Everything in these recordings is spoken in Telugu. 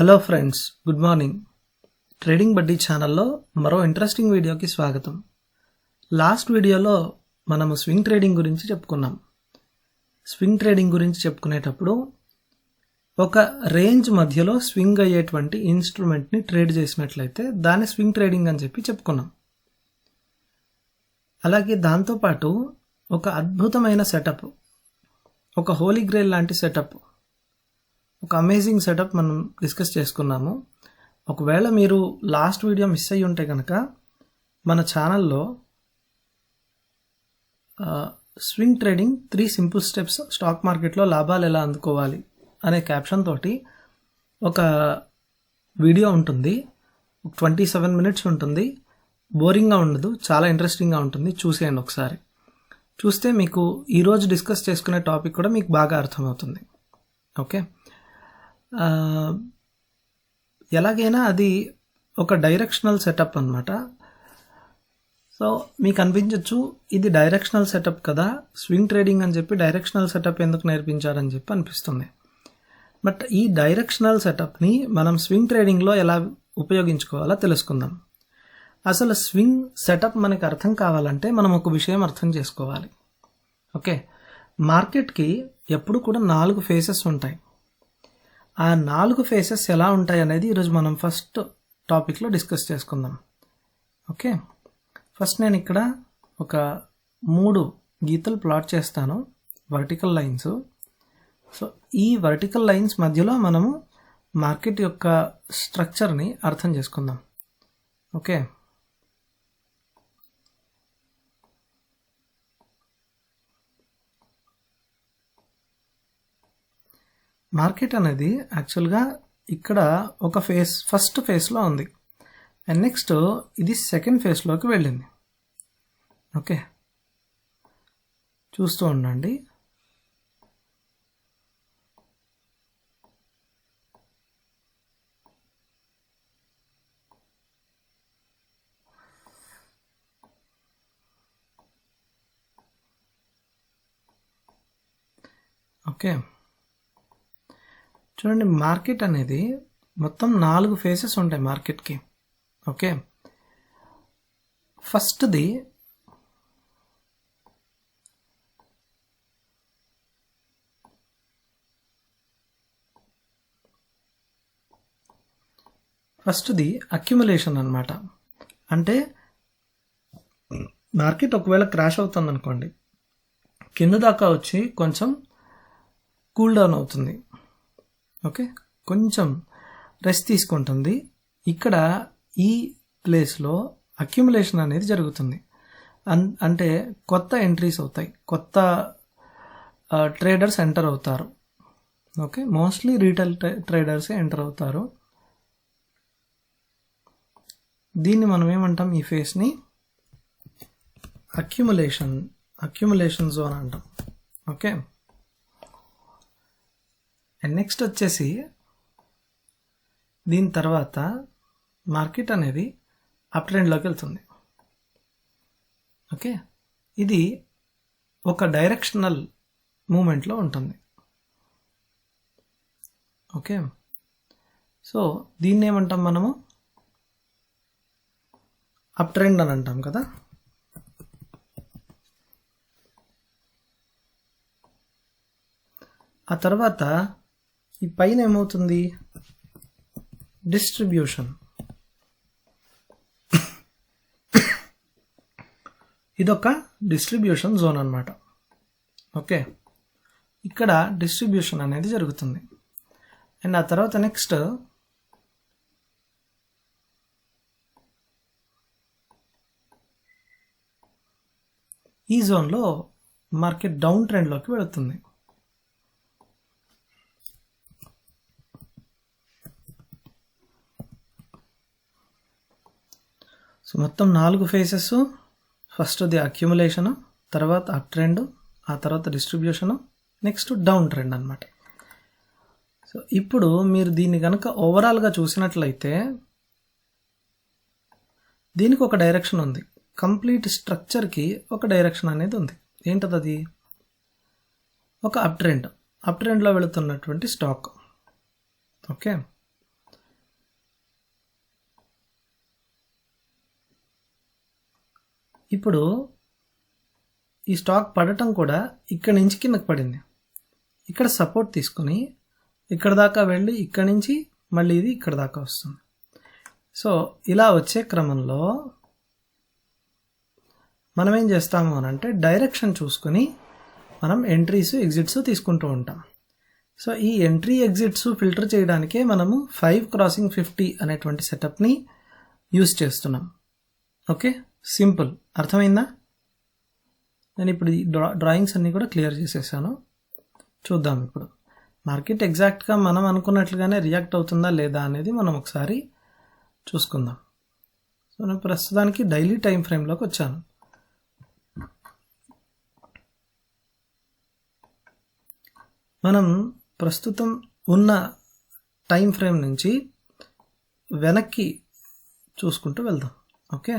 Hello friends, good morning. Trading బడ్డీ ఛానల్లో మరో ఇంట్రెస్టింగ్ వీడియోకి స్వాగతం. లాస్ట్ వీడియోలో మనము స్వింగ్ ట్రేడింగ్ గురించి చెప్పుకున్నాం. స్వింగ్ ట్రేడింగ్ గురించి చెప్పుకునేటప్పుడు ఒక రేంజ్ మధ్యలో స్వింగ్ అయ్యేటువంటి ఇన్స్ట్రుమెంట్ని ట్రేడ్ చేసినట్లయితే దాన్ని స్వింగ్ ట్రేడింగ్ అని చెప్పి చెప్పుకున్నాం. అలాగే దాంతోపాటు ఒక అద్భుతమైన సెటప్, ఒక హోలీ గ్రేల్ లాంటి సెటప్, ఒక అమేజింగ్ సెటప్ మనం డిస్కస్ చేసుకున్నాము. ఒకవేళ మీరు లాస్ట్ వీడియో మిస్ అయ్యి ఉంటే కనుక మన ఛానల్లో swing trading 3 simple steps stock మార్కెట్లో లాభాలు ఎలా అందుకోవాలి అనే క్యాప్షన్ తోటి ఒక వీడియో ఉంటుంది. 27 మినిట్స్ ఉంటుంది. బోరింగ్గా ఉండదు, చాలా ఇంట్రెస్టింగ్గా ఉంటుంది. చూసేయండి ఒకసారి. చూస్తే మీకు ఈరోజు డిస్కస్ చేసుకునే టాపిక్ కూడా మీకు బాగా అర్థమవుతుంది. ఓకే, ఎలాగైనా అది ఒక డైరెక్షనల్ సెటప్ అన్నమాట. సో మీకు అనిపించవచ్చు, ఇది డైరెక్షనల్ సెటప్ కదా, స్వింగ్ ట్రేడింగ్ అని చెప్పి డైరెక్షనల్ సెటప్ ఎందుకు నేర్పించారని చెప్పి అనిపిస్తుంది. బట్ ఈ డైరెక్షనల్ సెటప్ని మనం స్వింగ్ ట్రేడింగ్లో ఎలా ఉపయోగించుకోవాలో తెలుసుకుందాం. అసలు స్వింగ్ సెటప్ మనకి అర్థం కావాలంటే మనం ఒక విషయం అర్థం చేసుకోవాలి. ఓకే, మార్కెట్కి ఎప్పుడు కూడా 4 ఫేసెస్ ఉంటాయి. ఆ 4 ఫేసెస్ ఎలా ఉంటాయి అనేది ఈరోజు మనం ఫస్ట్ టాపిక్లో డిస్కస్ చేసుకుందాం. ఓకే, ఫస్ట్ నేను ఇక్కడ ఒక 3 గీతలు ప్లాట్ చేస్తాను, వర్టికల్ లైన్స్. సో ఈ వర్టికల్ లైన్స్ మధ్యలో మనము మార్కెట్ యొక్క స్ట్రక్చర్ని అర్థం చేసుకుందాం. ఓకే, మార్కెట్ అనేది యాక్చువల్గా ఇక్కడ ఒక ఫేస్, ఫస్ట్ ఫేస్లో ఉంది, అండ్ నెక్స్ట్ ఇది సెకండ్ ఫేస్లోకి వెళ్ళింది. ఓకే, చూస్తూ ఉండండి. ఓకే, చూడండి, మార్కెట్ అనేది మొత్తం 4 ఫేసెస్ ఉంటాయి మార్కెట్కి. ఓకే, ఫస్ట్ది అక్యుములేషన్ అన్నమాట. అంటే మార్కెట్ ఒకవేళ క్రాష్ అవుతుంది అనుకోండి, కింద దాకా వచ్చి కొంచెం కూల్ డౌన్ అవుతుంది. ఓకే, కొంచెం రెస్ట్ తీసుకుంటుంది. ఇక్కడ ఈ ప్లేస్లో అక్యుములేషన్ అనేది జరుగుతుంది. అంటే కొత్త ఎంట్రీస్ అవుతాయి, కొత్త ట్రేడర్స్ ఎంటర్ అవుతారు. ఓకే, మోస్ట్లీ రీటైల్ ట్రేడర్సే ఎంటర్ అవుతారు. దీన్ని మనం ఏమంటాం, ఈ ఫేస్ని అక్యుములేషన్ జోన్ అంటాం. ఓకే, అండ్ నెక్స్ట్ వచ్చేసి దీని తర్వాత మార్కెట్ అనేది అప్ ట్రెండ్లోకి వెళ్తుంది. ఓకే, ఇది ఒక డైరెక్షనల్ మూమెంట్లో ఉంటుంది. ఓకే, సో దీన్ని ఏమంటాం మనము, అప్ ట్రెండ్ అని అంటాం కదా. ఆ తర్వాత ఈ పైన ఏమవుతుంది, డిస్ట్రిబ్యూషన్. ఇదొక డిస్ట్రిబ్యూషన్ జోన్ అన్నమాట. ఓకే, ఇక్కడ డిస్ట్రిబ్యూషన్ అనేది జరుగుతుంది. అండ్ ఆ తర్వాత నెక్స్ట్ ఈ జోన్లో మార్కెట్ డౌన్ ట్రెండ్లోకి వెళుతుంది. సో మొత్తం 4 ఫేసెస్. ఫస్ట్ది అక్యుములేషన్, తర్వాత అప్ ట్రెండ్, ఆ తర్వాత డిస్ట్రిబ్యూషను, నెక్స్ట్ డౌన్ ట్రెండ్ అన్నమాట. సో ఇప్పుడు మీరు దీన్ని కనుక ఓవరాల్గా చూసినట్లయితే దీనికి ఒక డైరెక్షన్ ఉంది, కంప్లీట్ స్ట్రక్చర్కి ఒక డైరెక్షన్ అనేది ఉంది. ఏంటది? అది ఒక అప్ ట్రెండ్లో వెళుతున్నటువంటి స్టాక్. ఓకే, ఇప్పుడు ఈ స్టాక్ పడటం కూడా ఇక్కడి నుంచి కిందకి పడింది. ఇక్కడ సపోర్ట్ తీసుకుని ఇక్కడ దాకా వెళ్ళి ఇక్కడి నుంచి మళ్ళీ ఇది ఇక్కడ దాకా వస్తుంది. సో ఇలా వచ్చే క్రమంలో మనం ఏం చేస్తాము అని అంటే డైరెక్షన్ చూసుకొని మనం ఎంట్రీస్ ఎగ్జిట్స్ తీసుకుంటూ ఉంటాం. సో ఈ ఎంట్రీ ఎగ్జిట్స్ ఫిల్టర్ చేయడానికే మనము 5x50 అనేటువంటి సెటప్ని యూస్ చేస్తున్నాం. ఓకే, సింపుల్, అర్థమైందా? నేను ఇప్పుడు ఈ డ్రాయింగ్స్ అన్నీ కూడా క్లియర్ చేసేసాను. చూద్దాం ఇప్పుడు మార్కెట్ ఎగ్జాక్ట్గా మనం అనుకున్నట్లుగానే రియాక్ట్ అవుతుందా లేదా అనేది మనం ఒకసారి చూసుకుందాం. సో నేను ప్రస్తుతానికి డైలీ టైం ఫ్రేమ్లోకి వచ్చాను. మనం ప్రస్తుతం ఉన్న టైం ఫ్రేమ్ నుంచి వెనక్కి చూసుకుంటూ వెళ్దాం. ఓకే,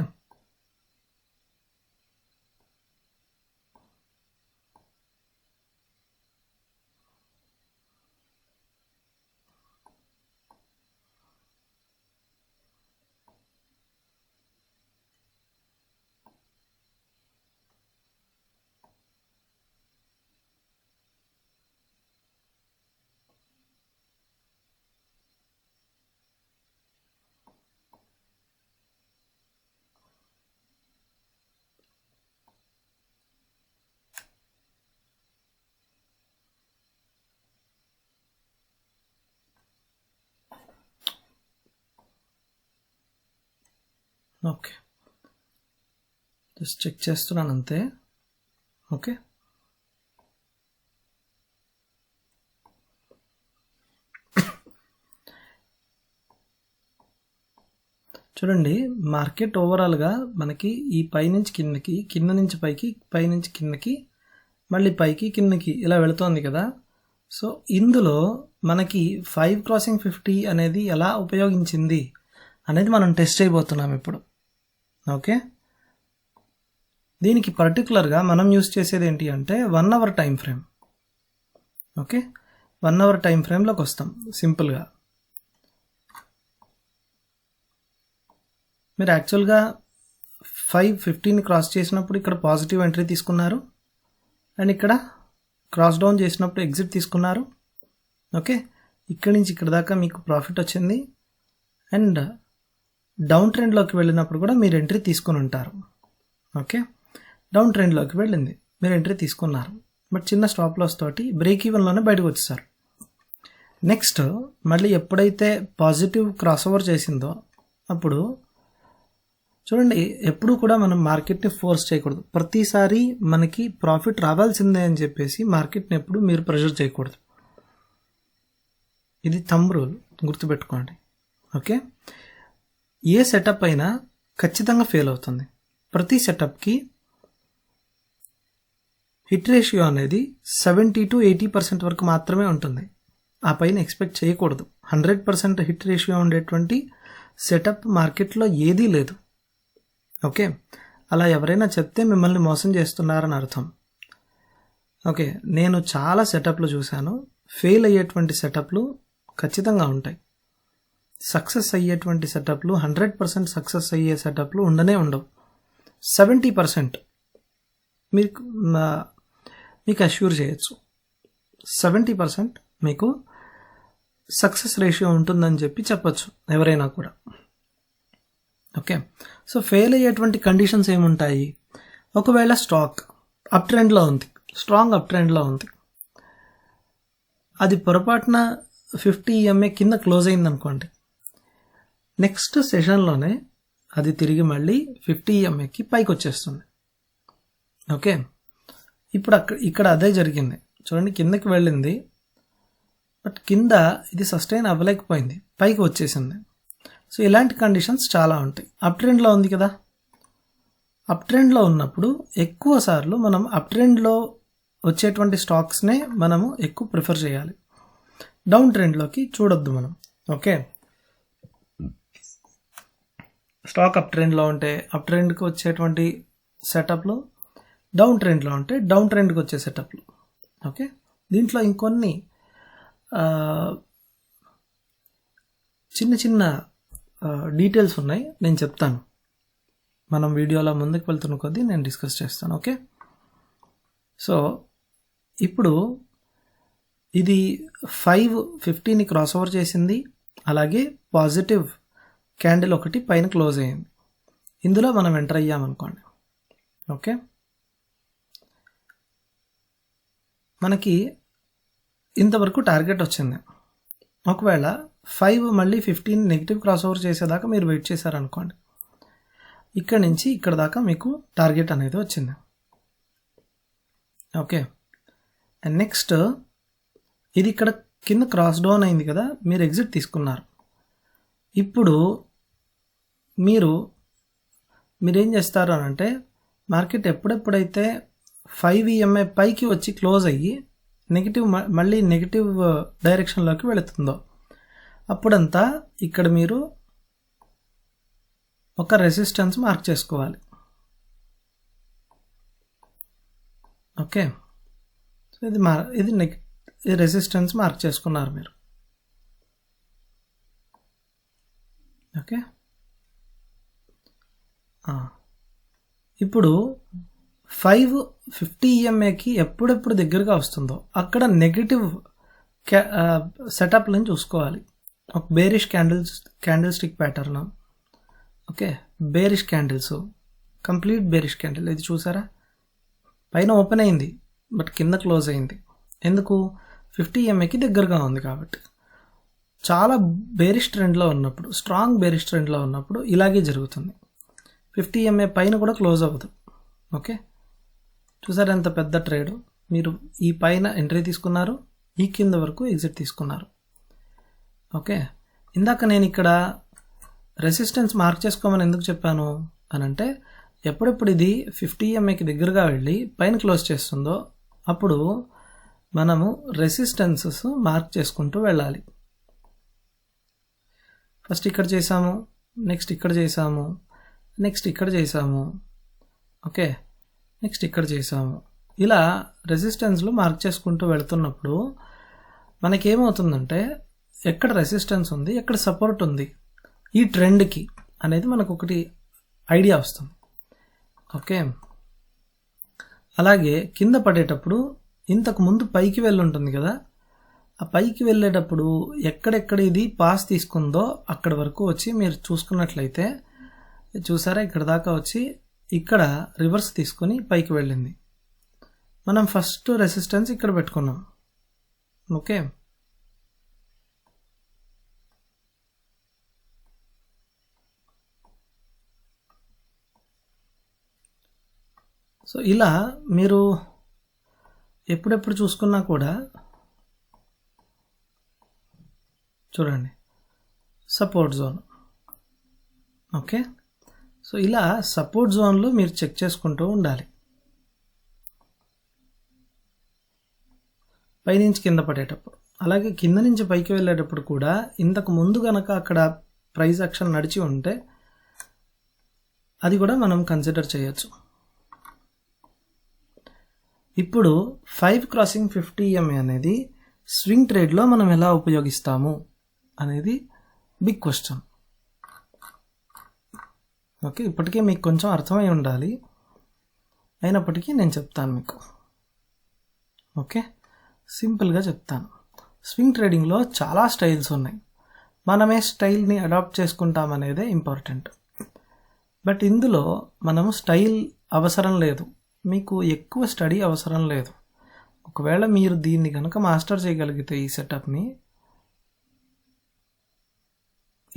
ఓకే, జస్ట్ చెక్ చేస్తున్నాను అంతే. ఓకే, చూడండి మార్కెట్ ఓవరాల్గా మనకి ఈ పై నుంచి కిందకి, కింద నుంచి పైకి, పై నుంచి కిందకి, మళ్ళీ పైకి కిందకి ఇలా వెళుతోంది కదా. సో ఇందులో మనకి 5x50 అనేది ఎలా ఉపయోగించింది అనేది మనం టెస్ట్ చేయబోతున్నాం ఇప్పుడు. ఓకే, దీనికి పర్టికులర్గా మనం యూస్ చేసేది ఏంటి అంటే 1 hour time frame. Okay, 1 hour time ఫ్రేమ్లోకి వస్తాం. సింపుల్గా మీరు యాక్చువల్గా 5:15 క్రాస్ చేసినప్పుడు ఇక్కడ పాజిటివ్ ఎంట్రీ తీసుకున్నారు, అండ్ ఇక్కడ క్రాస్ డౌన్ చేసినప్పుడు ఎగ్జిట్ తీసుకున్నారు. ఓకే, ఇక్కడి నుంచి ఇక్కడ దాకా మీకు ప్రాఫిట్ వచ్చింది, అండ్ డౌన్ ట్రెండ్లోకి వెళ్ళినప్పుడు కూడా మీరు ఎంట్రీ తీసుకుని ఉంటారు. ఓకే, డౌన్ ట్రెండ్లోకి వెళ్ళింది, మీరు ఎంట్రీ తీసుకున్నారు, బట్ చిన్న స్టాప్ లాస్ తోటి బ్రేక్ ఈవెన్లోనే బయటకు వచ్చేసారు. నెక్స్ట్ మళ్ళీ ఎప్పుడైతే పాజిటివ్ క్రాస్ ఓవర్ చేసిందో అప్పుడు చూడండి, ఎప్పుడు కూడా మనం మార్కెట్ని ఫోర్స్ చేయకూడదు. ప్రతిసారి మనకి ప్రాఫిట్ రావాల్సిందే అని చెప్పేసి మార్కెట్ని ఎప్పుడు మీరు ప్రెషర్ చేయకూడదు. ఇది థంబ్ రూల్, గుర్తుపెట్టుకోండి. ఓకే, ఏ సెటప్ అయినా ఖచ్చితంగా ఫెయిల్ అవుతుంది. ప్రతి సెటప్కి హిట్ రేషియో అనేది 70 to 80% వరకు మాత్రమే ఉంటుంది. ఆ పైన ఎక్స్పెక్ట్ చేయకూడదు. 100% హిట్ రేషియో ఉండేటువంటి సెటప్ మార్కెట్లో ఏదీ లేదు. ఓకే, అలా ఎవరైనా చెప్తే మిమ్మల్ని మోసం చేస్తున్నారని అర్థం. ఓకే, నేను చాలా సెటప్లు చూశాను. ఫెయిల్ అయ్యేటువంటి సెటప్లు ఖచ్చితంగా ఉంటాయి. సక్సెస్ అయ్యేటువంటి సెటప్లు 100% సక్సెస్ అయ్యే సెటప్లు ఉండనే ఉండవు. 70% మీకు అష్యూర్ చేయొచ్చు. 70% మీకు సక్సెస్ రేషియో ఉంటుందని చెప్పచ్చు ఎవరైనా కూడా. ఓకే, సో ఫెయిల్ అయ్యేటువంటి కండిషన్స్ ఏముంటాయి? ఒకవేళ స్టాక్ అప్ ట్రెండ్లో ఉంది, స్ట్రాంగ్ అప్ ట్రెండ్లో ఉంది, అది పొరపాటున 50 EMA కింద క్లోజ్ అయింది అనుకోండి, నెక్స్ట్ సెషన్లోనే అది తిరిగి మళ్ళీ 50 EMAకి పైకి వచ్చేస్తుంది. ఓకే, ఇప్పుడు ఇక్కడ అదే జరిగింది. చూడండి, కిందకి వెళ్ళింది, బట్ కింద ఇది సస్టైన్ అవ్వలేకపోయింది, పైకి వచ్చేసింది. సో ఇలాంటి కండిషన్స్ చాలా ఉంటాయి. అప్ ట్రెండ్లో ఉంది కదా, అప్ ట్రెండ్లో ఉన్నప్పుడు ఎక్కువ సార్లు మనం అప్ ట్రెండ్లో వచ్చేటువంటి స్టాక్స్నే మనము ఎక్కువ ప్రిఫర్ చేయాలి. డౌన్ ట్రెండ్లోకి చూడొద్దు మనం. ఓకే, స్టాక్ అప్ ట్రెండ్లో ఉంటే అప్ ట్రెండ్కి వచ్చేటువంటి సెటప్లు, డౌన్ ట్రెండ్లో ఉంటే డౌన్ ట్రెండ్కి వచ్చే సెటప్లు. ఓకే, దీంట్లో ఇంకొన్ని చిన్న చిన్న డీటెయిల్స్ ఉన్నాయి, నేను చెప్తాను. మనం వీడియోలో ముందుకు వెళ్తున్న కొద్దీ నేను డిస్కస్ చేస్తాను. ఓకే, సో ఇప్పుడు ఇది 550ని క్రాస్ ఓవర్ చేసింది, అలాగే పాజిటివ్ క్యాండిల్ ఒకటి పైన క్లోజ్ అయ్యింది. ఇందులో మనం ఎంటర్ అయ్యామనుకోండి. ఓకే, మనకి ఇంతవరకు టార్గెట్ వచ్చింది. ఒకవేళ 5 మళ్ళీ 15 నెగిటివ్ క్రాస్ ఓవర్ చేసేదాకా మీరు వెయిట్ చేశారనుకోండి, ఇక్కడ నుంచి ఇక్కడ దాకా మీకు టార్గెట్ అనేది వచ్చింది. ఓకే, అండ్ నెక్స్ట్ ఇది ఇక్కడ కింద క్రాస్ డౌన్ అయింది కదా, మీరు ఎగ్జిట్ తీసుకున్నారు. ఇప్పుడు మీరేం చేస్తారు అని అంటే, మార్కెట్ ఎప్పుడెప్పుడైతే 5 EMA పైకి వచ్చి క్లోజ్ అయ్యి మళ్ళీ నెగిటివ్ డైరెక్షన్లోకి వెళుతుందో అప్పుడంతా ఇక్కడ మీరు ఒక రెసిస్టెన్స్ మార్క్ చేసుకోవాలి. ఓకే, సో ఇది రెసిస్టెన్స్ మార్క్ చేసుకున్నారు మీరు. ఓకే, ఇప్పుడు 550 EMAకి ఎప్పుడెప్పుడు దగ్గరగా వస్తుందో అక్కడ నెగిటివ్ సెటప్లను చూసుకోవాలి. ఒక bearish candle stick pattern. Okay, bearish candles, complete bearish candle. ఇది చూసారా, పైన ఓపెన్ అయింది బట్ కింద క్లోజ్ అయింది. ఎందుకు? 50 EMAకి దగ్గరగా ఉంది కాబట్టి. చాలా బేరిష్ ట్రెండ్లో ఉన్నప్పుడు, స్ట్రాంగ్ బేరిష్ ట్రెండ్లో ఉన్నప్పుడు ఇలాగే జరుగుతుంది. 50 EMA పైన కూడా క్లోజ్ అవ్వదు. ఓకే, చూసారా ఎంత పెద్ద ట్రేడ్. మీరు ఈ పైన ఎంట్రీ తీసుకున్నారు, ఈ కింద వరకు ఎగ్జిట్ తీసుకున్నారు. ఓకే, ఇందాక నేను ఇక్కడ రెసిస్టెన్స్ మార్క్ చేసుకోమని ఎందుకు చెప్పాను అని అంటే, ఎప్పుడెప్పుడు ఇది 50 EMAకి దగ్గరగా వెళ్ళి పైన క్లోజ్ చేస్తుందో అప్పుడు మనము రెసిస్టెన్సెస్ మార్క్ చేసుకుంటూ వెళ్ళాలి. ఫస్ట్ ఇక్కడ చేసాము, నెక్స్ట్ ఇక్కడ చేసాము, నెక్స్ట్ ఇక్కడ చేసాము. ఓకే, నెక్స్ట్ ఇక్కడ చేసాము. ఇలా రెసిస్టెన్స్లు మార్క్ చేసుకుంటూ వెళుతున్నప్పుడు మనకేమవుతుందంటే, ఎక్కడ రెసిస్టెన్స్ ఉంది, ఎక్కడ సపోర్ట్ ఉంది ఈ ట్రెండ్కి అనేది మనకు ఒకటి ఐడియా వస్తుంది. ఓకే, అలాగే కింద పడేటప్పుడు ఇంతకు ముందు పైకి వెళ్ళి ఉంటుంది కదా, ఆ పైకి వెళ్ళేటప్పుడు ఎక్కడెక్కడ ఇది పాస్ తీసుకుందో అక్కడ వరకు వచ్చి మీరు చూసుకున్నట్లయితే చూసారా, ఇక్కడ దాకా వచ్చి ఇక్కడ రివర్స్ తీసుకొని పైకి వెళ్ళింది. మనం ఫస్ట్ రెసిస్టెన్స్ ఇక్కడ పెట్టుకున్నాం. ఓకే, సో ఇలా మీరు ఎప్పుడెప్పుడు చూసుకున్నా కూడా చూడండి, సపోర్ట్ జోన్. ఓకే, సో ఇలా సపోర్ట్ జోన్లో మీరు చెక్ చేసుకుంటూ ఉండాలి. పైనుంచి కింద పడేటప్పుడు, అలాగే కింద నుంచి పైకి వెళ్ళేటప్పుడు కూడా ఇంతకు ముందు కనుక అక్కడ ప్రైస్ యాక్షన్ నడిచి ఉంటే అది కూడా మనం కన్సిడర్ చేయొచ్చు. ఇప్పుడు 5 క్రాసింగ్ 50 EMA అనేది స్వింగ్ ట్రేడ్లో మనం ఎలా ఉపయోగిస్తాము అనేది బిగ్ క్వశ్చన్. ఓకే, ఇప్పటికే మీకు కొంచెం అర్థమై ఉండాలి, అయినప్పటికీ నేను చెప్తాను మీకు. ఓకే, సింపుల్గా చెప్తాను. స్వింగ్ ట్రేడింగ్లో చాలా స్టైల్స్ ఉన్నాయి, మనమే స్టైల్ని అడాప్ట్ చేసుకుంటామనేదే ఇంపార్టెంట్. బట్ ఇందులో మనము స్టైల్ అవసరం లేదు, మీకు ఎక్కువ స్టడీ అవసరం లేదు. ఒకవేళ మీరు దీన్ని కనుక మాస్టర్ చేయగలిగితే ఈ సెటప్ని,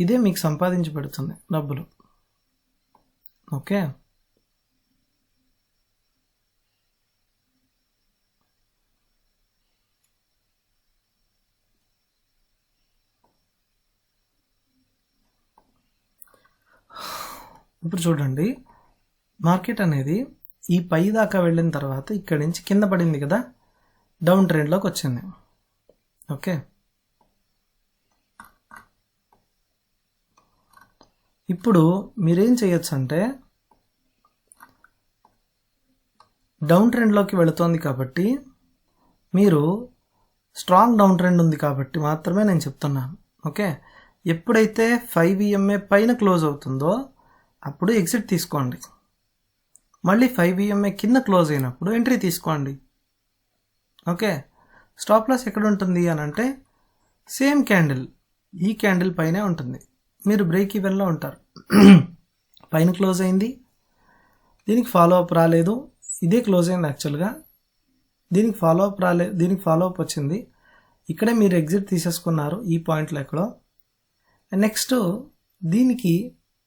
ఇదే మీకు సంపాదించి పెడుతుంది డబ్బులు. ఓకే, ఇప్పుడు చూడండి, మార్కెట్ అనేది ఈ పై దాకా వెళ్ళిన తర్వాత ఇక్కడి నుంచి కింద పడింది కదా, డౌన్ ట్రెండ్లోకి వచ్చింది. ఓకే, ఇప్పుడు మీరేం చేయొచ్చు అంటే, డౌన్ ట్రెండ్లోకి వెళుతోంది కాబట్టి మీరు స్ట్రాంగ్ డౌన్ ట్రెండ్ ఉంది కాబట్టి మాత్రమే నేను చెప్తున్నాను. ఓకే, ఎప్పుడైతే 5 EMA పైన క్లోజ్ అవుతుందో అప్పుడు ఎగ్జిట్ తీసుకోండి. మళ్ళీ 5 EMA కింద క్లోజ్ అయినప్పుడు ఎంట్రీ తీసుకోండి. ఓకే, స్టాప్ లాస్ ఎక్కడ ఉంటుంది అని అంటే సేమ్ క్యాండిల్, ఈ క్యాండిల్ పైనే ఉంటుంది. మీరు బ్రేక్ ఈవెన్లో ఉంటారు. పైన క్లోజ్ అయింది, దీనికి ఫాలో అప్ రాలేదు, ఇదే క్లోజ్ అయింది యాక్చువల్గా, దీనికి ఫాలో అప్ వచ్చింది, ఇక్కడే మీరు ఎగ్జిట్ తీసేసుకున్నారు ఈ పాయింట్లో ఎక్కడో. నెక్స్ట్ దీనికి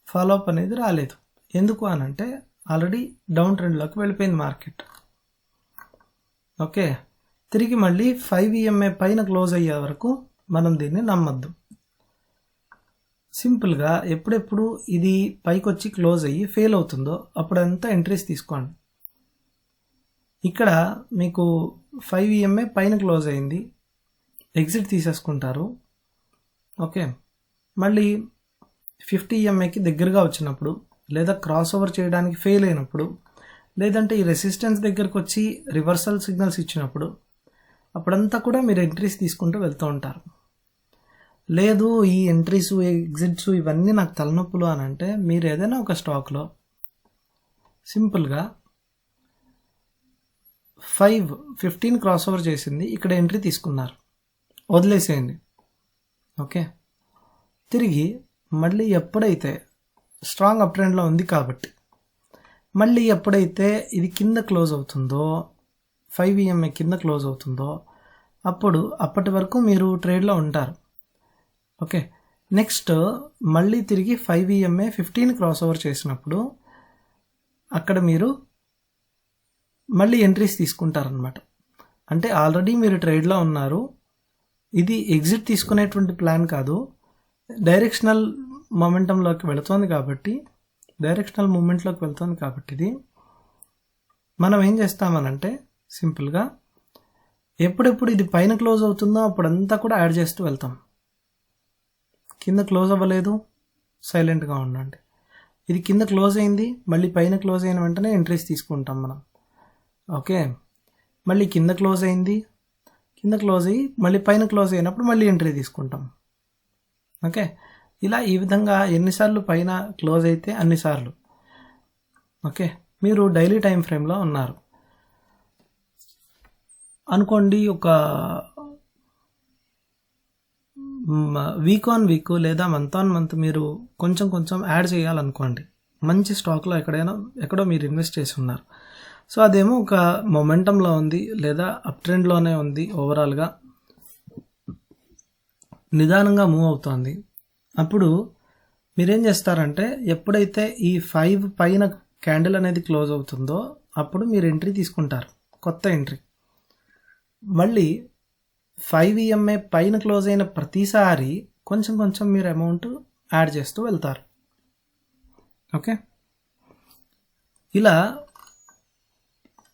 ఫాలో అప్ అనేది రాలేదు. ఎందుకు అని అంటే ఆల్రెడీ డౌన్ ట్రెండ్లోకి వెళ్ళిపోయింది మార్కెట్. ఓకే, తిరిగి మళ్ళీ 5 EMA పైన క్లోజ్ అయ్యే వరకు మనం దీన్ని నమ్మద్దు. సింపుల్గా ఎప్పుడెప్పుడు ఇది పైకి వచ్చి క్లోజ్ అయ్యి ఫెయిల్ అవుతుందో అప్పుడంతా ఎంట్రీస్ తీసుకోండి. ఇక్కడ మీకు 5 EMA పైన క్లోజ్ అయింది, ఎగ్జిట్ తీసేసుకుంటారు. ఓకే, మళ్ళీ 50 EMAకి దగ్గరగా వచ్చినప్పుడు, లేదా క్రాస్ ఓవర్ చేయడానికి ఫెయిల్ అయినప్పుడు, లేదంటే ఈ రెసిస్టెన్స్ దగ్గరకు వచ్చి రివర్సల్ సిగ్నల్స్ ఇచ్చినప్పుడు అప్పుడంతా కూడా మీరు ఎంట్రీస్ తీసుకుంటూ వెళ్తూ ఉంటారు. లేదు ఈ ఎంట్రీస్ ఎగ్జిట్స్ ఇవన్నీ నాకు తలనొప్పులు అని అంటే మీరు ఏదైనా ఒక స్టాక్లో సింపుల్గా 15 క్రాస్ ఓవర్ చేసింది, ఇక్కడ ఎంట్రీ తీసుకున్నారు, వదిలేసేయండి. ఓకే, తిరిగి మళ్ళీ ఎప్పుడైతే స్ట్రాంగ్ అప్ ట్రెండ్లో ఉంది కాబట్టి మళ్ళీ ఎప్పుడైతే ఇది కింద క్లోజ్ అవుతుందో, 5 EMA కింద క్లోజ్ అవుతుందో అప్పటి వరకు మీరు ట్రేడ్లో ఉంటారు. ఓకే, నెక్స్ట్ మళ్ళీ తిరిగి 5 EMA 15 క్రాస్ ఓవర్ చేసినప్పుడు అక్కడ మీరు మళ్ళీ ఎంట్రీస్ తీసుకుంటారనమాట. అంటే ఆల్రెడీ మీరు ట్రేడ్లో ఉన్నారు, ఇది ఎగ్జిట్ తీసుకునేటువంటి ప్లాన్ కాదు, డైరెక్షనల్ మూమెంట్లోకి వెళుతోంది కాబట్టి ఇది మనం ఏం చేస్తామనంటే సింపుల్గా ఎప్పుడెప్పుడు ఇది పైన క్లోజ్ అవుతుందో అప్పుడంతా కూడా యాడ్ చేస్తూ వెళ్తాం. కింద క్లోజ్ అవ్వలేదు, సైలెంట్గా ఉండండి. ఇది కింద క్లోజ్ అయింది, మళ్ళీ పైన క్లోజ్ అయిన వెంటనే ఎంట్రీస్ తీసుకుంటాం మనం. ఓకే, మళ్ళీ కింద క్లోజ్ అయ్యి మళ్ళీ పైన క్లోజ్ అయినప్పుడు మళ్ళీ ఎంట్రీ తీసుకుంటాం. ఓకే, ఇలా ఈ విధంగా ఎన్నిసార్లు పైన క్లోజ్ అయితే అన్నిసార్లు. ఓకే, మీరు డైలీ టైం ఫ్రేమ్లో ఉన్నారు అనుకోండి, ఒక వీక్ ఆన్ వీక్ లేదా మంత్ ఆన్ మంత్ మీరు కొంచెం యాడ్ చేయాలనుకోండి. మంచి స్టాక్లో ఎక్కడో మీరు ఇన్వెస్ట్ చేసి ఉన్నారు, సో అదేమో ఒక మొమెంటంలో ఉంది లేదా అప్ ట్రెండ్లోనే ఉంది, ఓవరాల్గా నిదానంగా మూవ్ అవుతోంది. అప్పుడు మీరేం చేస్తారంటే ఎప్పుడైతే ఈ 5 పైన క్యాండిల్ అనేది క్లోజ్ అవుతుందో అప్పుడు మీరు ఎంట్రీ తీసుకుంటారు, కొత్త ఎంట్రీ. మళ్ళీ 5 EMA పైన క్లోజ్ అయిన ప్రతిసారి కొంచెం మీరు అమౌంట్ యాడ్ చేస్తూ వెళ్తారు. ఓకే, ఇలా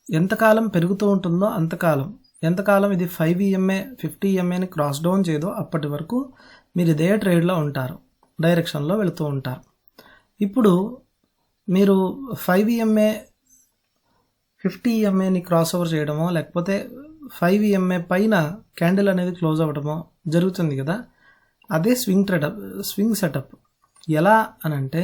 ఎంతకాలం పెరుగుతూ ఉంటుందో ఎంతకాలం ఇది 5 EMA 50 EMAని క్రాస్ డౌన్ చేయదో అప్పటి వరకు మీరు ఇదే ట్రేడ్లో ఉంటారు, డైరెక్షన్లో వెళుతూ ఉంటారు. ఇప్పుడు మీరు 5 EMA 50 EMAని క్రాస్ ఓవర్ చేయడమో లేకపోతే 5 EMA పైన క్యాండిల్ అనేది క్లోజ్ అవ్వడమో జరుగుతుంది కదా, అదే స్వింగ్ సెటప్. ఎలా అనంటే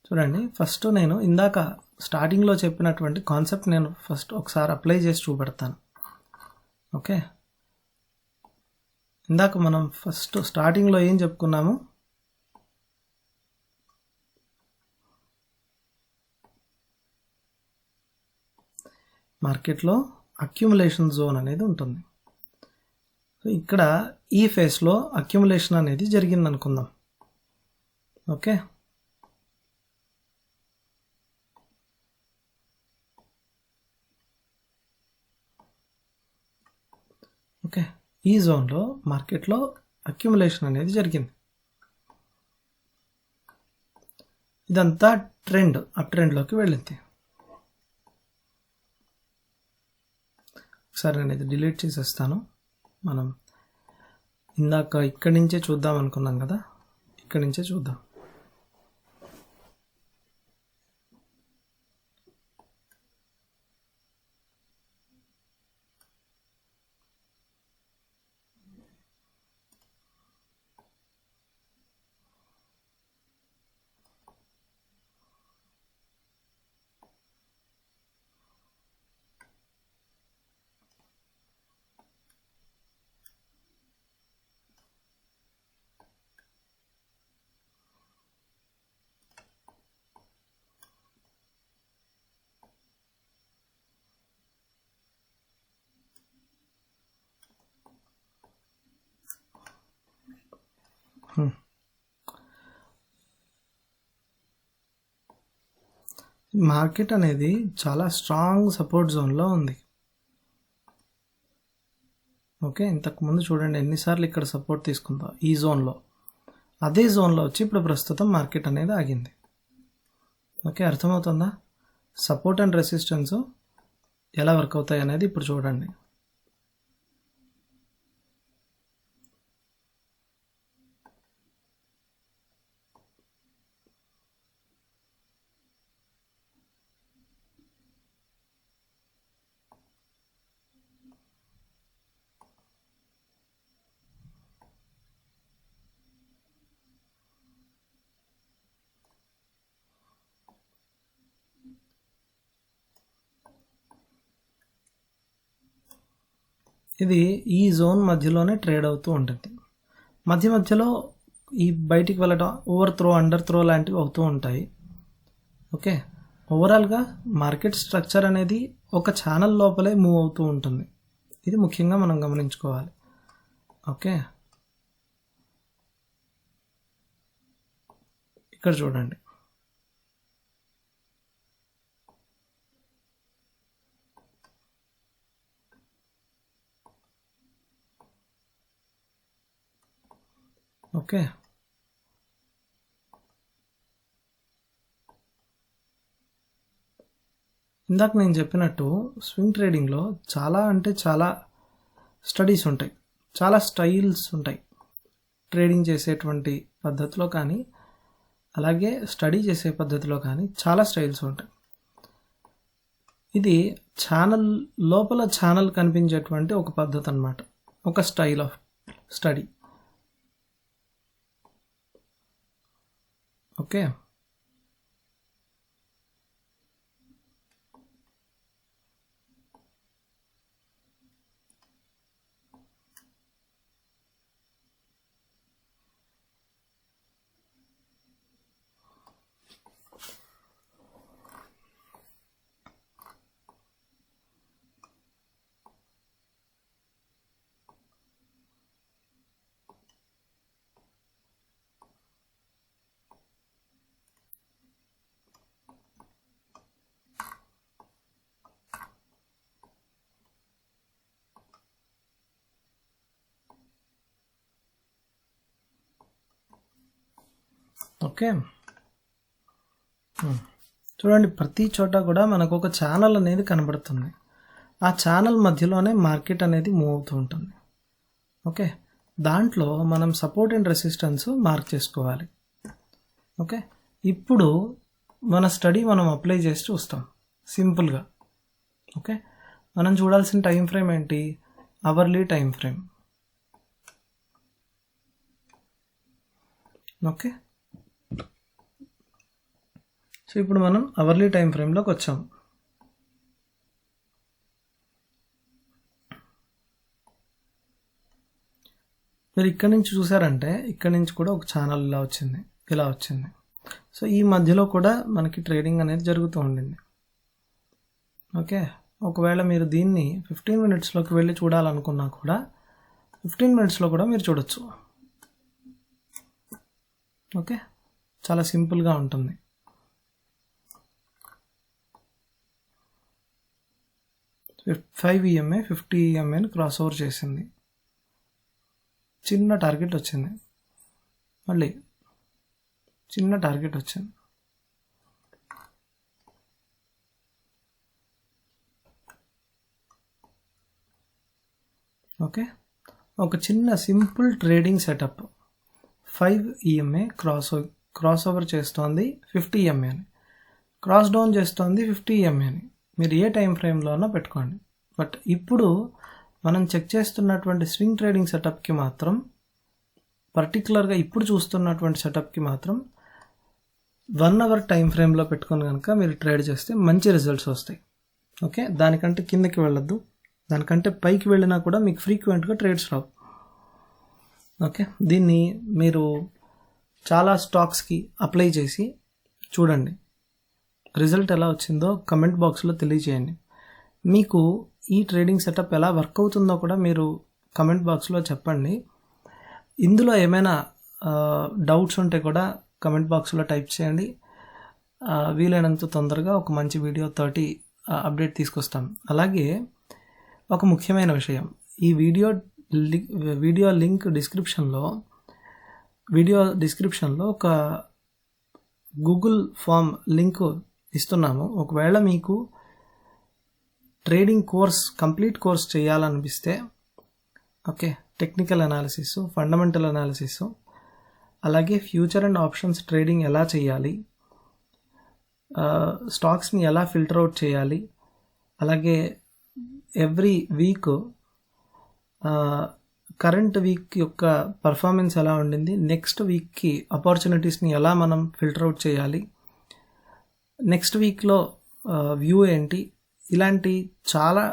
చూడండి, ఫస్ట్ నేను ఇందాక స్టార్టింగ్లో చెప్పినటువంటి కాన్సెప్ట్ నేను ఫస్ట్ ఒకసారి అప్లై చేసి చూపెడతాను. ఓకే, ఇందాక మనం ఫస్ట్ స్టార్టింగ్లో ఏం చెప్పుకున్నాము, మార్కెట్లో అక్యుములేషన్ జోన్ అనేది ఉంటుంది. సో ఇక్కడ ఈ ఫేస్లో అక్యుములేషన్ అనేది జరిగింది అనుకుందాం. ఓకే, ఈ జోన్లో మార్కెట్లో అక్యుములేషన్ అనేది జరిగింది. ఇదంతా అప్ ట్రెండ్లోకి వెళ్ళింది. ఒకసారి నేను ఇది డిలీట్ చేసేస్తాను. మనం ఇందాక ఇక్కడి నుంచే చూద్దాం అనుకున్నాం కదా, ఇక్కడి నుంచే చూద్దాం. మార్కెట్ అనేది చాలా స్ట్రాంగ్ సపోర్ట్ జోన్లో ఉంది. ఓకే, ఇంతకుముందు చూడండి ఎన్నిసార్లు ఇక్కడ సపోర్ట్ తీసుకుందో ఈ జోన్లో. అదే జోన్లో వచ్చి ఇప్పుడు ప్రస్తుతం మార్కెట్ అనేది ఆగింది. ఓకే, అర్థమవుతుందా? సపోర్ట్ అండ్ రెసిస్టెన్స్ ఎలా వర్క్ అవుతాయి అనేది ఇప్పుడు చూడండి. ఇది ఈ జోన్ మధ్యలోనే ట్రేడ్ అవుతూ ఉంటుంది. మధ్యలో ఈ బయటికి వెళ్ళడం, ఓవర్ త్రో, అండర్ త్రో లాంటివి అవుతూ ఉంటాయి. ఓకే, ఓవరాల్గా మార్కెట్ స్ట్రక్చర్ అనేది ఒక ఛానల్ లోపలే మూవ్ అవుతూ ఉంటుంది. ఇది ముఖ్యంగా మనం గమనించుకోవాలి. ఓకే, ఇక్కడ చూడండి. ఓకే, ఇందాక నేను చెప్పినట్టు స్వింగ్ ట్రేడింగ్లో చాలా అంటే చాలా స్టడీస్ ఉంటాయి, చాలా స్టైల్స్ ఉంటాయి. ట్రేడింగ్ చేసేటువంటి పద్ధతిలో కానీ, అలాగే స్టడీ చేసే పద్ధతిలో కానీ చాలా స్టైల్స్ ఉంటాయి. ఇది ఛానల్ లోపల ఛానల్ కనిపించేటువంటి ఒక పద్ధతి అన్నమాట, ఒక style of study. Okay, okay, చూడండి ప్రతి చోట కూడా మనకు ఒక ఛానల్ అనేది కనబడుతుంది. ఆ ఛానల్ మధ్యలోనే మార్కెట్ అనేది మూవ్ అవుతూ ఉంటుంది. ఓకే, దాంట్లో మనం సపోర్ట్ అండ్ రెసిస్టెన్స్ మార్క్ చేసుకోవాలి. ఓకే, ఇప్పుడు మన స్టడీ మనం అప్లై చేసి చూస్తాం సింపుల్గా. ఓకే, మనం చూడాల్సిన టైం ఫ్రేమ్ ఏంటి? Hourly time frame. Okay, so ఇప్పుడు మనం అవర్లీ టైం ఫ్రేమ్లోకి వచ్చాం. మీరు ఇక్కడ నుంచి చూసారంటే ఇక్కడ నుంచి కూడా ఒక ఛానల్ ఇలా వచ్చింది. సో ఈ మధ్యలో కూడా మనకి ట్రేడింగ్ అనేది జరుగుతూ ఉండింది. ఓకే, ఒకవేళ మీరు దీన్ని 15 మినిట్స్లోకి వెళ్ళి చూడాలనుకున్నా కూడా 15 మినిట్స్లో కూడా మీరు చూడొచ్చు. ఓకే, చాలా సింపుల్గా ఉంటుంది. ఫైవ్ ఈఎంఏ 50 ఈఎంఏని క్రాస్ ఓవర్ చేసింది. చిన్న టార్గెట్ వచ్చింది, మళ్ళీ చిన్న టార్గెట్ వచ్చింది. ఓకే, ఒక చిన్న simple trading setup. 5 EMA cross over చేస్తోంది 50 ఈఎంఏని, క్రాస్ డౌన్ చేస్తోంది 50 ఈఎంఏని. మీరు ఏ టైం ఫ్రేమ్లోనో పెట్టుకోండి. బట్ ఇప్పుడు మనం చెక్ చేస్తున్నటువంటి స్వింగ్ ట్రేడింగ్ సెటప్కి మాత్రం, పర్టికులర్గా ఇప్పుడు చూస్తున్నటువంటి సెటప్కి మాత్రం 1 అవర్ టైం ఫ్రేమ్లో పెట్టుకొని కనుక మీరు ట్రేడ్ చేస్తే మంచి రిజల్ట్స్ వస్తాయి. ఓకే, దానికంటే కిందకి వెళ్ళొద్దు, దానికంటే పైకి వెళ్ళినా కూడా మీకు ఫ్రీక్వెంట్గా ట్రేడ్స్ రావు. ఓకే, దీన్ని మీరు చాలా స్టాక్స్కి అప్లై చేసి చూడండి, రిజల్ట్ ఎలా వచ్చిందో కమెంట్ బాక్స్లో తెలియజేయండి. మీకు ఈ ట్రేడింగ్ సెటప్ ఎలా వర్క్ అవుతుందో కూడా మీరు కమెంట్ బాక్స్లో చెప్పండి. ఇందులో ఏమైనా డౌట్స్ ఉంటే కూడా కమెంట్ బాక్స్లో టైప్ చేయండి. వీలైనంత తొందరగా ఒక మంచి వీడియోతోటి అప్డేట్ తీసుకొస్తాం. అలాగే ఒక ముఖ్యమైన విషయం, ఈ వీడియో లింక్ డిస్క్రిప్షన్లో ఒక గూగుల్ ఫామ్ లింక్ ఇస్తున్నాము. ఒకవేళ మీకు ట్రేడింగ్ కంప్లీట్ కోర్స్ చేయాలనిపిస్తే, okay, technical analysis, fundamental analysis, అలాగే ఫ్యూచర్ అండ్ ఆప్షన్స్ ట్రేడింగ్ ఎలా చేయాలి, స్టాక్స్ని ఎలా ఫిల్టర్ అవుట్ చేయాలి, అలాగే ఎవ్రీ వీక్ కరెంట్ వీక్ యొక్క పర్ఫార్మెన్స్ ఎలా ఉండింది, నెక్స్ట్ వీక్కి ఆపర్చునిటీస్ని ఎలా మనం ఫిల్టర్ అవుట్ చేయాలి, నెక్స్ట్ వీక్లో వ్యూ ఏంటి, ఇలాంటి చాలా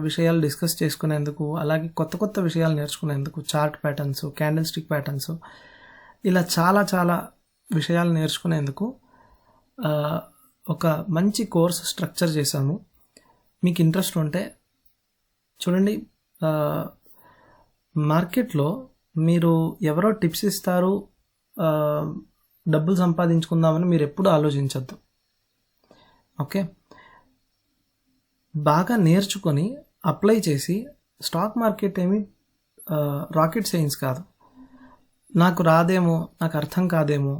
విషయాలు డిస్కస్ చేసుకునేందుకు, అలాగే కొత్త కొత్త విషయాలు నేర్చుకునేందుకు, chart patterns, candlestick patterns, ఇలా చాలా చాలా విషయాలు నేర్చుకునేందుకు ఒక మంచి కోర్స్ స్ట్రక్చర్ చేశాము. మీకు ఇంట్రెస్ట్ ఉంటే చూడండి. మార్కెట్లో మీరు ఎవరో టిప్స్ ఇస్తారు, డబ్బులు సంపాదించుకుందామని మీరు ఎప్పుడూ ఆలోచించద్దు. ఓకే, బాగా నేర్చుకొని అప్లై చేసి, స్టాక్ మార్కెట్ ఏమి రాకెట్ సైన్స్ కాదు, నాకు రాదేమో, నాకు అర్థం కాదేమో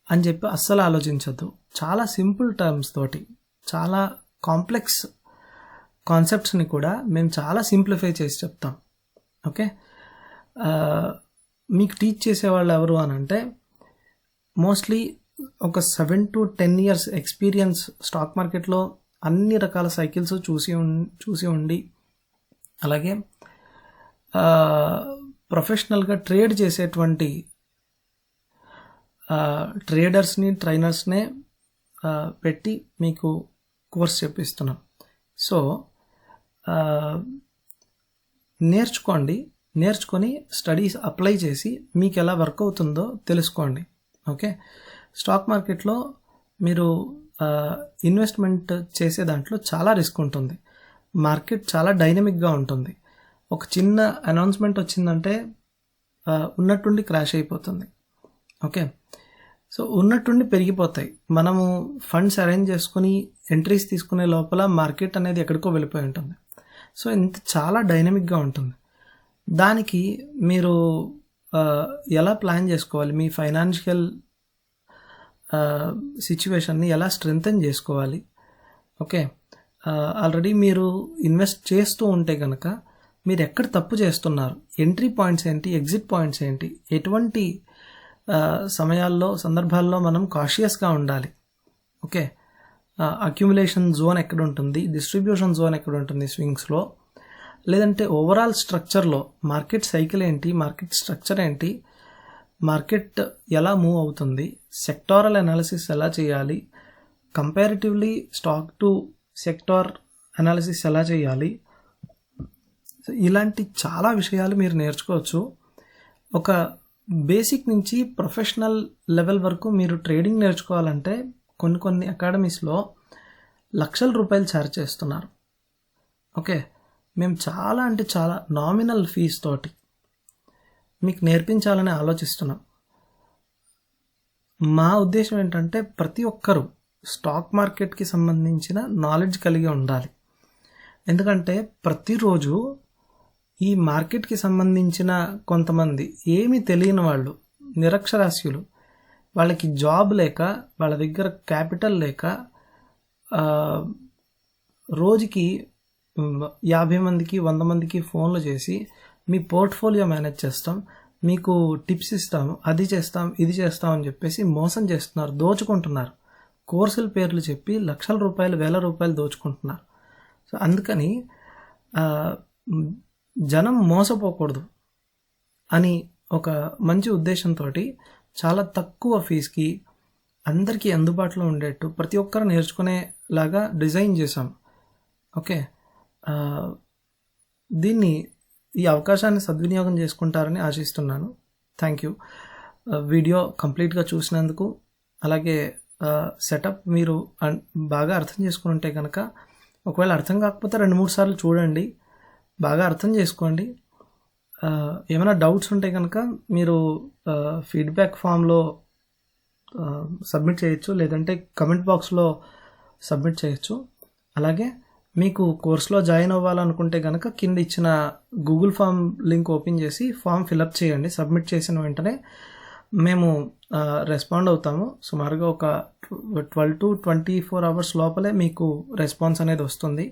అని చెప్పి అస్సలు ఆలోచించద్దు. చాలా సింపుల్ టర్మ్స్ తోటి, చాలా కాంప్లెక్స్ కాన్సెప్ట్స్ని కూడా మేము చాలా సింప్లిఫై చేసి చెప్తాం. ఓకే, మీకు టీచ్ చేసేవాళ్ళు ఎవరు అని అంటే, మోస్ట్లీ ఒక 7 to 10 years ఎక్స్పీరియన్స్, స్టాక్ మార్కెట్లో అన్ని రకాల సైకిల్స్ చూసి ఉండి, అలాగే ప్రొఫెషనల్గా ట్రేడ్ చేసేటువంటి ట్రేడర్స్ని, ట్రైనర్స్నే పెట్టి మీకు కోర్స్ చెప్పిస్తున్నాం. సో నేర్చుకొని స్టడీస్ అప్లై చేసి మీకు ఎలా వర్క్ అవుతుందో తెలుసుకోండి. ఓకే, స్టాక్ మార్కెట్లో మీరు ఇన్వెస్ట్మెంట్ చేసే దాంట్లో చాలా రిస్క్ ఉంటుంది. మార్కెట్ చాలా డైనమిక్గా ఉంటుంది. ఒక చిన్న అనౌన్స్మెంట్ వచ్చిందంటే ఉన్నట్టుండి క్రాష్ అయిపోతుంది. ఓకే, సో ఉన్నట్టుండి పెరిగిపోతాయి. మనము ఫండ్స్ అరేంజ్ చేసుకుని ఎంట్రీస్ తీసుకునే లోపల మార్కెట్ అనేది ఎక్కడికో వెళ్ళిపోయి ఉంటుంది. సో ఇంత చాలా డైనమిక్గా ఉంటుంది. దానికి మీరు ఎలా ప్లాన్ చేసుకోవాలి, మీ ఫైనాన్షియల్ సిచ్యువేషన్ని ఎలా స్ట్రెంగ్తెన్ చేసుకోవాలి. ఓకే, ఆల్రెడీ మీరు ఇన్వెస్ట్ చేస్తూ ఉంటే కనుక మీరు ఎక్కడ తప్పు చేస్తున్నారు, ఎంట్రీ పాయింట్స్ ఏంటి, ఎగ్జిట్ పాయింట్స్ ఏంటి, ఎటువంటి సందర్భాల్లో మనం కాషియస్గా ఉండాలి. ఓకే, అక్యుములేషన్ జోన్ ఎక్కడ ఉంటుంది, డిస్ట్రిబ్యూషన్ జోన్ ఎక్కడ ఉంటుంది స్వింగ్స్లో, లేదంటే ఓవరాల్ స్ట్రక్చర్లో మార్కెట్ సైకిల్ ఏంటి, మార్కెట్ స్ట్రక్చర్ ఏంటి, మార్కెట్ ఎలా మూవ్ అవుతుంది, సెక్టారల్ అనాలిసిస్ ఎలా చేయాలి, comparatively stock to sector analysis ఎలా చేయాలి, ఇలాంటి చాలా విషయాలు మీరు నేర్చుకోవచ్చు. ఒక బేసిక్ నుంచి ప్రొఫెషనల్ లెవెల్ వరకు మీరు ట్రేడింగ్ నేర్చుకోవాలంటే కొన్ని అకాడమీస్లో లక్షల రూపాయలు ఛార్జ్ చేస్తున్నారు. ఓకే, మేము చాలా నామినల్ ఫీజ్ తోటి మీకు నేర్పించాలని ఆలోచిస్తున్నాం. మా ఉద్దేశం ఏంటంటే ప్రతి ఒక్కరూ స్టాక్ మార్కెట్కి సంబంధించిన నాలెడ్జ్ కలిగి ఉండాలి. ఎందుకంటే ప్రతిరోజు ఈ మార్కెట్కి సంబంధించిన కొంతమంది ఏమీ తెలియని వాళ్ళు, నిరక్షరాస్యులు, వాళ్ళకి జాబ్ లేక, వాళ్ళ దగ్గర క్యాపిటల్ లేక రోజుకి 50 మందికి 100 మందికి ఫోన్లు చేసి మీ పోర్ట్ఫోలియో మేనేజ్ చేస్తాం, మీకు టిప్స్ ఇస్తాము, అది చేస్తాం, ఇది చేస్తాం అని చెప్పేసి మోసం చేస్తున్నారు, దోచుకుంటున్నారు. కోర్సుల పేర్లు చెప్పి లక్షల రూపాయలు, వేల రూపాయలు దోచుకుంటున్నారు. సో అందుకని జనం మోసపోకూడదు అని ఒక మంచి ఉద్దేశంతో చాలా తక్కువ ఫీజుకి అందరికీ అందుబాటులో ఉండేట్టు ప్రతి ఒక్కరు నేర్చుకునేలాగా డిజైన్ చేశాం. ఓకే, ఈ అవకాశాన్ని సద్వినియోగం చేసుకుంటారని ఆశిస్తున్నాను. Thank you. వీడియో కంప్లీట్గా చూసినందుకు, అలాగే సెటప్ మీరు బాగా అర్థం చేసుకుని ఉంటే కనుక, ఒకవేళ అర్థం కాకపోతే 2-3 సార్లు చూడండి, బాగా అర్థం చేసుకోండి. ఏమైనా డౌట్స్ ఉంటే కనుక మీరు ఫీడ్బ్యాక్ ఫామ్లో సబ్మిట్ చేయొచ్చు, లేదంటే కమెంట్ బాక్స్లో సబ్మిట్ చేయొచ్చు. అలాగే మీకు కోర్సులో జాయిన్ అవ్వాలనుకుంటే కనుక కింద ఇచ్చిన గూగుల్ ఫామ్ లింక్ ఓపెన్ చేసి ఫామ్ ఫిలప్ చేయండి. సబ్మిట్ చేసిన వెంటనే మేము రెస్పాండ్ అవుతాము. సుమారుగా ఒక 12 to 24 అవర్స్ లోపలే మీకు రెస్పాన్స్ అనేది వస్తుంది.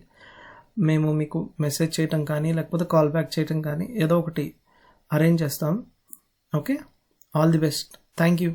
మేము మీకు మెసేజ్ చేయటం కానీ లేకపోతే కాల్ బ్యాక్ చేయటం కానీ ఏదో ఒకటి అరేంజ్ చేస్తాం. Okay, all the best. Thank you.